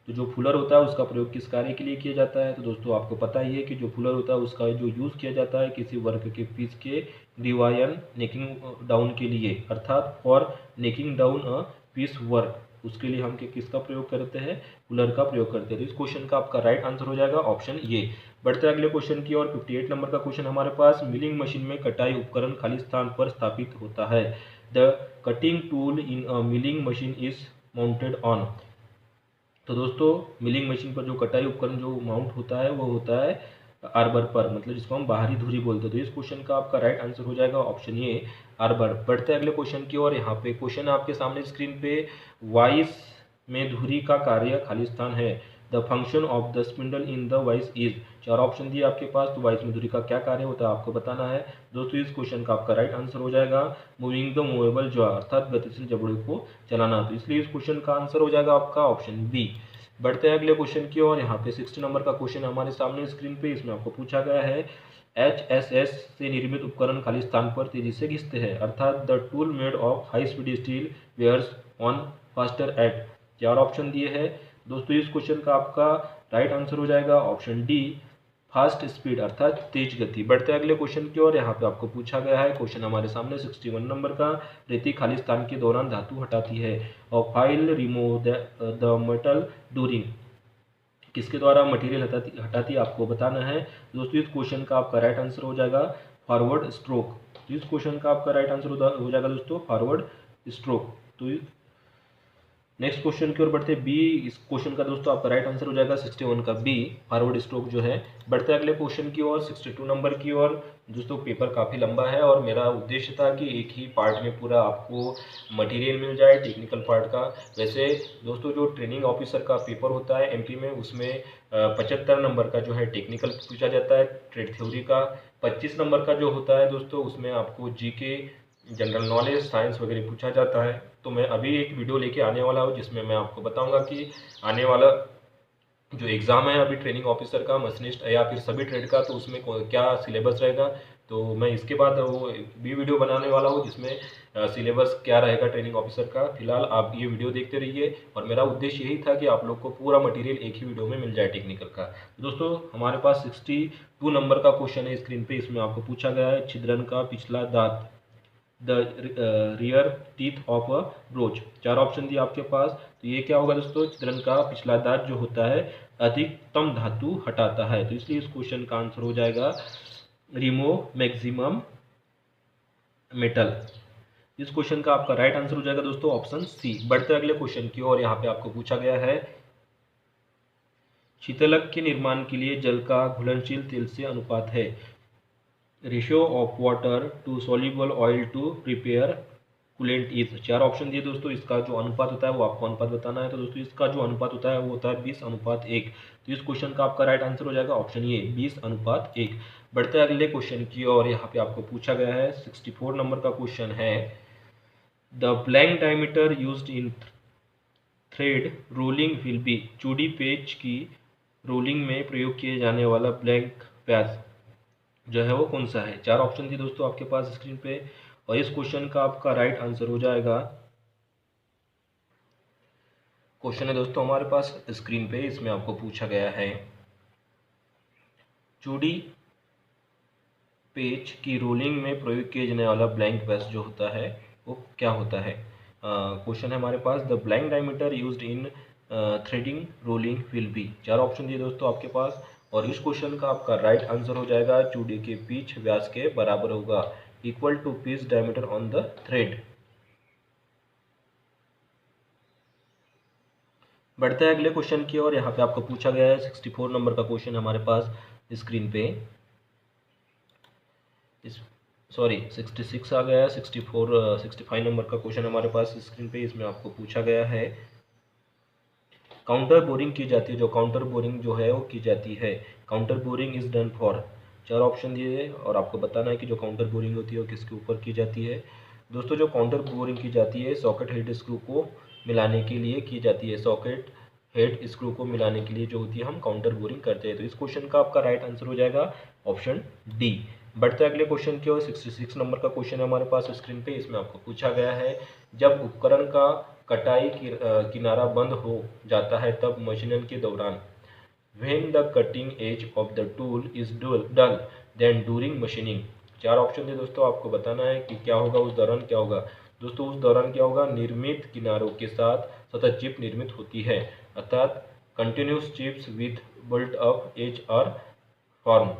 तो जो फुलर होता है उसका प्रयोग किस कार्य के लिए किया जाता है? तो दोस्तों आपको पता ही है कि जो फुलर होता है उसका जो यूज़ किया जाता है किसी वर्क के पीस के डिवायन नेकिंग डाउन के लिए, अर्थात for necking down a piece work, उसके लिए हम किसका प्रयोग करते हैं? फुलर का प्रयोग करते हैं। तो इस क्वेश्चन का आपका राइट आंसर हो जाएगा ऑप्शन ये। बढ़ते अगले क्वेश्चन की ओर। 58 नंबर का क्वेश्चन हमारे पास, मिलिंग मशीन में कटाई उपकरण खाली स्थान पर स्थापित होता है। The cutting tool in a milling machine is mounted on. तो दोस्तों मिलिंग मशीन पर जो कटाई उपकरण जो माउंट होता है वो होता है आर्बर पर, मतलब जिसको हम बाहरी धुरी बोलते हैं। तो इस क्वेश्चन का आपका राइट आंसर हो जाएगा ऑप्शन ए आर्बर। बढ़ते हैं अगले क्वेश्चन की ओर। यहाँ पे क्वेश्चन आपके सामने स्क्रीन पे, वाइस में धुरी का कार्य खालिस्तान है। The function of the spindle in the vice is. चार ऑप्शन दिए आपके पास, तो वाइस में धुरी का क्या कार्य होता है आपको बताना है। दोस्तों इस क्वेश्चन का आपका राइट आंसर हो जाएगा मूविंग द मूवेबल जॉ, अर्थात गतिशील जबड़े को चलाना। तो इसलिए इस क्वेश्चन का आंसर हो जाएगा आपका ऑप्शन बी। बढ़ते हैं अगले क्वेश्चन की ओर। यहाँ पे 60 नंबर का क्वेश्चन हमारे सामने स्क्रीन पे, इसमें आपको पूछा गया है HSS से निर्मित उपकरण खाली स्थान पर तेजी से घिसते हैं, अर्थात the tool made of high speed steel wears on faster at. चार ऑप्शन दिए हैं दोस्तों, इस क्वेश्चन का आपका राइट आंसर हो जाएगा ऑप्शन डी फास्ट स्पीड, अर्थात तेज गति। बढ़ते हैं अगले क्वेश्चन की ओर। यहाँ पे आपको पूछा गया है क्वेश्चन हमारे सामने 61 नंबर का, रेती खाली स्थान के दौरान धातु हटाती है और file remove the metal during. किसके द्वारा मटेरियल हटाती आपको बताना है। दोस्तों इस क्वेश्चन का आपका राइट आंसर हो जाएगा फॉरवर्ड स्ट्रोक। तो इस क्वेश्चन का आपका राइट आंसर हो जाएगा दोस्तों फॉरवर्ड स्ट्रोक। तो नेक्स्ट क्वेश्चन की ओर बढ़ते बी। इस क्वेश्चन का दोस्तों आपका राइट आंसर हो जाएगा 61 का बी, फॉरवर्ड स्ट्रोक जो है। बढ़ते अगले क्वेश्चन की ओर 62 नंबर की ओर। दोस्तों पेपर काफ़ी लंबा है और मेरा उद्देश्य था कि एक ही पार्ट में पूरा आपको मटेरियल मिल जाए टेक्निकल पार्ट का। वैसे दोस्तों जो ट्रेनिंग ऑफिसर का पेपर होता है एमपी में, उसमें 75 नंबर का जो है टेक्निकल पूछा जाता है ट्रेड थ्योरी का। 25 नंबर का जो होता है दोस्तों उसमें आपको जीके, जनरल नॉलेज, साइंस वगैरह पूछा जाता है। तो मैं अभी एक वीडियो लेके आने वाला हूँ जिसमें मैं आपको बताऊंगा कि आने वाला जो एग्ज़ाम है अभी ट्रेनिंग ऑफिसर का, मशीनिस्ट या फिर सभी ट्रेड का, तो उसमें क्या सिलेबस रहेगा। तो मैं इसके बाद वो भी वीडियो बनाने वाला हूँ जिसमें सिलेबस क्या रहेगा ट्रेनिंग ऑफिसर का। फिलहाल आप ये वीडियो देखते रहिए और मेरा उद्देश्य यही था कि आप लोग को पूरा मटेरियल एक ही वीडियो में मिल जाए टेक्निकल का। दोस्तों हमारे पास 62 नंबर का क्वेश्चन है स्क्रीन पे, इसमें आपको पूछा गया है छिद्रन का पिछला दांत, the rear teeth of a broach. चार ऑप्शन दिए आपके पास, तो ये क्या होगा दोस्तों? छिद्रन का पिछला दांत जो होता है अधिकतम धातु हटाता है। तो इसलिए इस क्वेश्चन का आंसर हो जाएगा रिमूव मैक्सिमम मेटल। इस क्वेश्चन का आपका राइट आंसर हो जाएगा दोस्तों ऑप्शन सी। बढ़ते अगले क्वेश्चन की ओर। यहाँ पे आपको पूछा गया है शीतलक के निर्माण के लिए जल का घुलनशील तेल से अनुपात है। Ratio of water to soluble oil to prepare coolant is. चार ऑप्शन दिए दोस्तों, इसका जो अनुपात होता है वो आपको अनुपात बताना है। तो दोस्तों इसका जो अनुपात होता है वो होता है 20:1। तो इस क्वेश्चन का आपका राइट आंसर हो जाएगा ऑप्शन ए 20:1। बढ़ते हैं अगले क्वेश्चन की और यहाँ पे आपको पूछा गया है 64 नंबर का क्वेश्चन है, the blank diameter used in thread rolling will B. चूड़ी पेच की रोलिंग में प्रयोग किए जाने वाला ब्लैंक व्यास जो है वो कौन सा है। चार ऑप्शन थी दोस्तों आपके पास स्क्रीन पे और इस क्वेश्चन का आपका राइट आंसर हो जाएगा, क्वेश्चन है दोस्तों हमारे पास स्क्रीन पे, इसमें आपको पूछा गया है चूड़ी पेच की रोलिंग में प्रयोग किए जाने वाला ब्लैंक व्यास जो होता है वो क्या होता है। क्वेश्चन है हमारे पास, the blank diameter used in threading rolling will be. चार ऑप्शन दिए दोस्तों आपके पास और इस क्वेश्चन का आपका राइट आंसर हो जाएगा चूड़ी के पिच व्यास के बराबर होगा, equal to pitch diameter on the thread. बढ़ते हैं अगले क्वेश्चन की और यहाँ पे आपको पूछा गया है 64 नंबर का क्वेश्चन हमारे पास स्क्रीन पे, इस 66 आ गया है, 65 नंबर का क्वेश्चन हमारे पास स्क्रीन पे। इसमें आपको पूछा गया है काउंटर बोरिंग की जाती है, जो काउंटर बोरिंग जो है वो की जाती है, counter boring is done for. चार ऑप्शन दिए और आपको बताना है कि जो काउंटर बोरिंग होती है वो किसके ऊपर की जाती है। दोस्तों जो काउंटर बोरिंग की जाती है सॉकेट हेड स्क्रू को मिलाने के लिए की जाती है। सॉकेट हेड स्क्रू को मिलाने के लिए जो होती है हम काउंटर बोरिंग करते हैं। तो इस क्वेश्चन का आपका राइट आंसर हो जाएगा ऑप्शन डी। बढ़ते अगले क्वेश्चन की ओर। 66 नंबर का क्वेश्चन है हमारे पास स्क्रीन पे। इसमें आपको पूछा गया है, जब उपकरण का कटाई किनारा बंद हो जाता है तब मशीनिंग के दौरान, when the cutting edge of the tool is dull then during machining। चार ऑप्शन है दोस्तों, आपको बताना है कि क्या होगा उस दौरान, क्या होगा दोस्तों उस दौरान, क्या होगा, निर्मित किनारों के साथ सतत चिप निर्मित होती है, अर्थात continuous chips with built up edge are formed.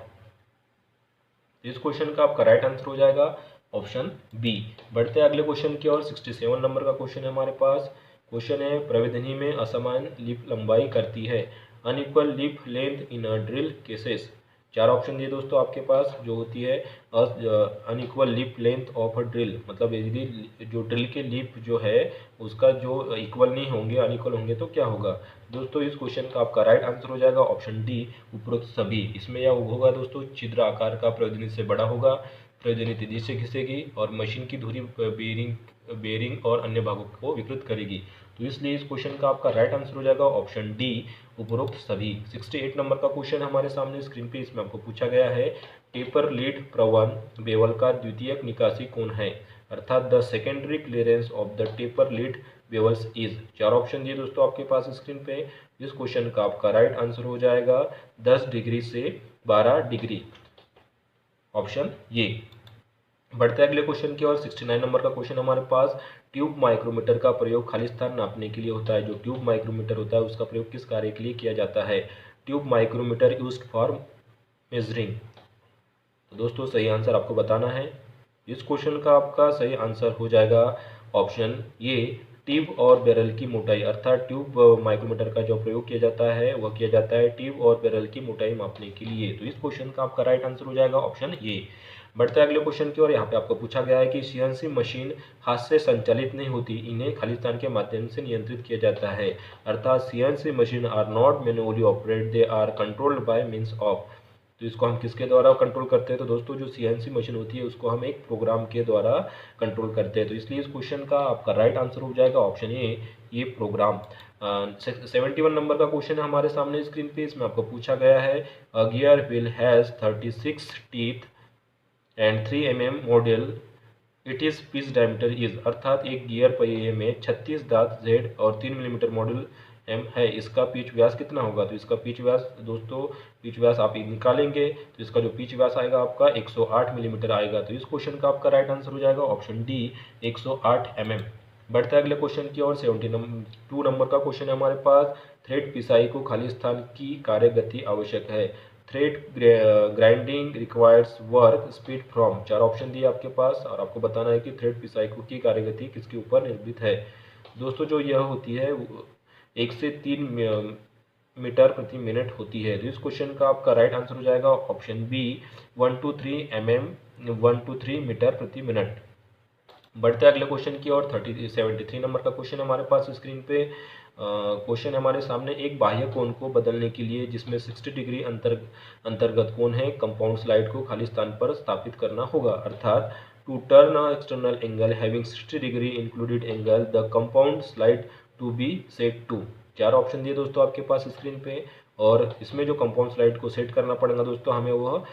इस क्वेश्चन का आपका राइट आंसर हो जाएगा ऑप्शन बी। बढ़ते हैं अगले क्वेश्चन की ओर। 67 नंबर का क्वेश्चन है हमारे पास। क्वेश्चन है, प्रविधि में असमान लिप लंबाई करती है, unequal lip length in a drill cases. चार ऑप्शन दिए दोस्तों आपके पास, जो होती है unequal lip length of a drill, मतलब यदि जो ड्रिल के लिप जो है उसका जो इक्वल नहीं होंगे, अनइक्वल होंगे तो क्या होगा दोस्तों। इस क्वेश्चन का आपका राइट आंसर हो जाएगा ऑप्शन डी, उपरोक्त सभी। इसमें यह होगा दोस्तों, छिद्र आकार का प्रयोजनी से बड़ा होगा, प्रयोजनी तेजी से घिसेगी और मशीन की धुरी बेरिंग और अन्य भागों को विकृत करेगी। तो इसलिए इस क्वेश्चन का आपका राइट आंसर हो जाएगा ऑप्शन डी, उपरोक्त सभी। 68 नंबर का क्वेश्चन हमारे सामने स्क्रीन पे। इसमें आपको पूछा गया है, टेपर लीड प्रवन बेवल का द्वितीयक निकासी कोण है, अर्थात the secondary clearance of the taper lead bevels is. चार ऑप्शन दिए दोस्तों आपके पास स्क्रीन पे। इस क्वेश्चन का आपका राइट आंसर हो जाएगा 10 डिग्री से 12 डिग्री, ऑप्शन ये। बढ़ते अगले क्वेश्चन की ओर। 69 नंबर का क्वेश्चन हमारे पास, ट्यूब माइक्रोमीटर का प्रयोग खाली स्थान नापने के लिए होता है। जो ट्यूब माइक्रोमीटर होता है उसका प्रयोग किस कार्य के लिए किया जाता है। Tube micrometer used for measuring. तो दोस्तों सही आंसर आपको बताना है। इस क्वेश्चन का आपका सही आंसर हो जाएगा ऑप्शन ये, ट्यूब और बैरल की मोटाई, अर्थात ट्यूब माइक्रोमीटर का जो प्रयोग किया जाता है वह किया जाता है ट्यूब और बैरल की मोटाई मापने के लिए। तो इस क्वेश्चन का आपका राइट आंसर हो जाएगा ऑप्शन ये। बढ़ते अगले क्वेश्चन की ओर। यहाँ पे आपको पूछा गया है कि सीएनसी मशीन हाथ से संचालित नहीं होती, इन्हें खालिस्तान के माध्यम से नियंत्रित किया जाता है, अर्थात CNC machine are not manually operate, they are controlled by means of. तो इसको हम किसके द्वारा कंट्रोल करते हैं, तो दोस्तों जो सीएनसी मशीन होती है उसको हम एक प्रोग्राम के द्वारा कंट्रोल करते हैं। तो इसलिए इस क्वेश्चन का आपका राइट आंसर हो जाएगा ऑप्शन ए, ये प्रोग्राम। 71 नंबर का क्वेश्चन है हमारे सामने स्क्रीन पे। इसमें आपको पूछा गया है, अ gear wheel has 36 teeth and 3 mm model, it is pitch diameter is, अर्थात एक गियर पहिए में 36 दांत जेड और 3 मिलीमीटर मॉडल एम है, इसका पिच व्यास कितना होगा। तो इसका पिच व्यास दोस्तों, पिच व्यास आप निकालेंगे तो इसका जो पिच व्यास आएगा आपका 108 मिलीमीटर आएगा। तो इस क्वेश्चन का आपका राइट आंसर हो जाएगा ऑप्शन डी, 108 mm। बढ़ते अगले क्वेश्चन की ओर। 72 नंबर का क्वेश्चन है हमारे पास, थ्रेड पिसाई को खाली स्थान की कार्य गति आवश्यक है, thread grinding requires work speed from. चार ऑप्शन दिए आपके पास और आपको बताना है कि थ्रेड पिसाई की कार्यगति किसके ऊपर निर्मित है। दोस्तों जो यह होती है 1 से 3 मीटर प्रति मिनट होती है। तो इस क्वेश्चन का आपका राइट आंसर हो जाएगा option B, 1 to 3 mm 1 to 3 metre प्रति मिनट। बढ़ते अगले क्वेश्चन की ओर। 73 नंबर का क्वेश्चन हमारे पास स्क्रीन पे। क्वेश्चन हमारे सामने, एक बाह्य कोण को बदलने के लिए जिसमें 60 डिग्री अंतर्गत कोण है, कंपाउंड स्लाइड को खाली स्थान पर स्थापित करना होगा, अर्थात to turn a external angle having 60 degree included angle the compound slide to be set to. चार ऑप्शन दिए दोस्तों आपके पास स्क्रीन पे और इसमें जो कंपाउंड स्लाइड को सेट करना पड़ेगा दोस्तों हमें वह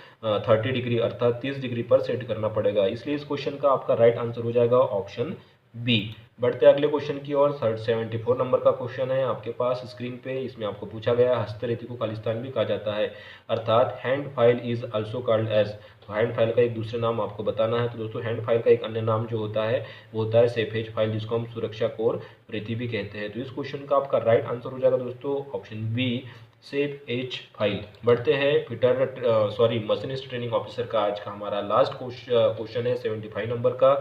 30 डिग्री अर्थात 30 डिग्री पर सेट करना पड़ेगा। इसलिए इस क्वेश्चन का आपका राइट आंसर हो जाएगा ऑप्शन बी। बढ़ते अगले क्वेश्चन की ओर। 74 नंबर का क्वेश्चन है आपके पास स्क्रीन पे। इसमें आपको पूछा गया, हस्तरेती को खालिस्तान भी कहा जाता है, अर्थात hand file is also called as. तो हैंड फाइल का एक दूसरे नाम आपको बताना है। तो दोस्तों हैंड फाइल का एक अन्य नाम जो होता है वो होता है सेफेज फाइल, जिसको हम सुरक्षा कोर रेती भी कहते हैं। तो इस क्वेश्चन का आपका राइट आंसर हो जाएगा दोस्तों option B, safe edge file. बढ़ते हैं मशीनिस्ट ट्रेनिंग ऑफिसर का आज का हमारा लास्ट क्वेश्चन है 75 नंबर का।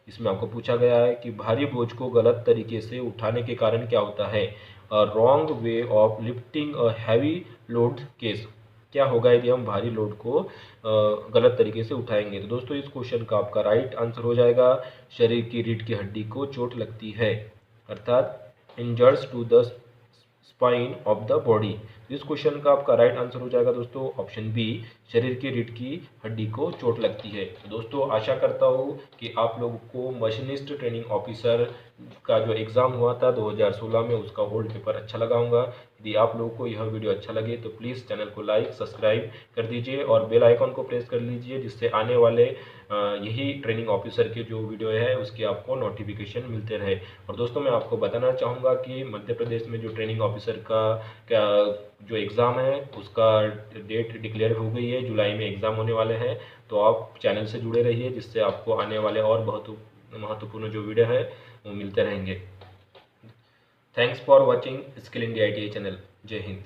इसमें आपको पूछा गया है कि भारी बोझ को गलत तरीके से उठाने के कारण क्या होता है, wrong way of lifting a heavy load case. क्या होगा यदि हम भारी लोड को गलत तरीके से उठाएंगे। तो दोस्तों इस क्वेश्चन का आपका राइट आंसर हो जाएगा, शरीर की रीढ़ की हड्डी को चोट लगती है, अर्थात injuries to the spine of the body. इस क्वेश्चन का आपका राइट आंसर हो जाएगा दोस्तों ऑप्शन बी, शरीर की रीढ़ की हड्डी को चोट लगती है। दोस्तों आशा करता हूँ कि आप लोगों को मशीनिस्ट ट्रेनिंग ऑफिसर का जो एग्ज़ाम हुआ था 2016 में उसका ओल्ड पेपर अच्छा लगा होगा। यदि आप लोगों को यह वीडियो अच्छा लगे तो प्लीज़ चैनल को लाइक सब्सक्राइब कर दीजिए और बेल आइकन को प्रेस कर लीजिए, जिससे आने वाले यही ट्रेनिंग ऑफिसर के जो वीडियो है उसके आपको नोटिफिकेशन मिलते रहे। और दोस्तों मैं आपको बताना चाहूँगा कि मध्य प्रदेश में जो ट्रेनिंग ऑफिसर का जो एग्ज़ाम है उसका डेट डिक्लेयर हो गई है, जुलाई में एग्ज़ाम होने वाले हैं। तो आप चैनल से जुड़े रहिए, जिससे आपको आने वाले और बहुत महत्वपूर्ण जो वीडियो है वो मिलते रहेंगे। Thanks for watching skill India ITI channel. जय हिंद।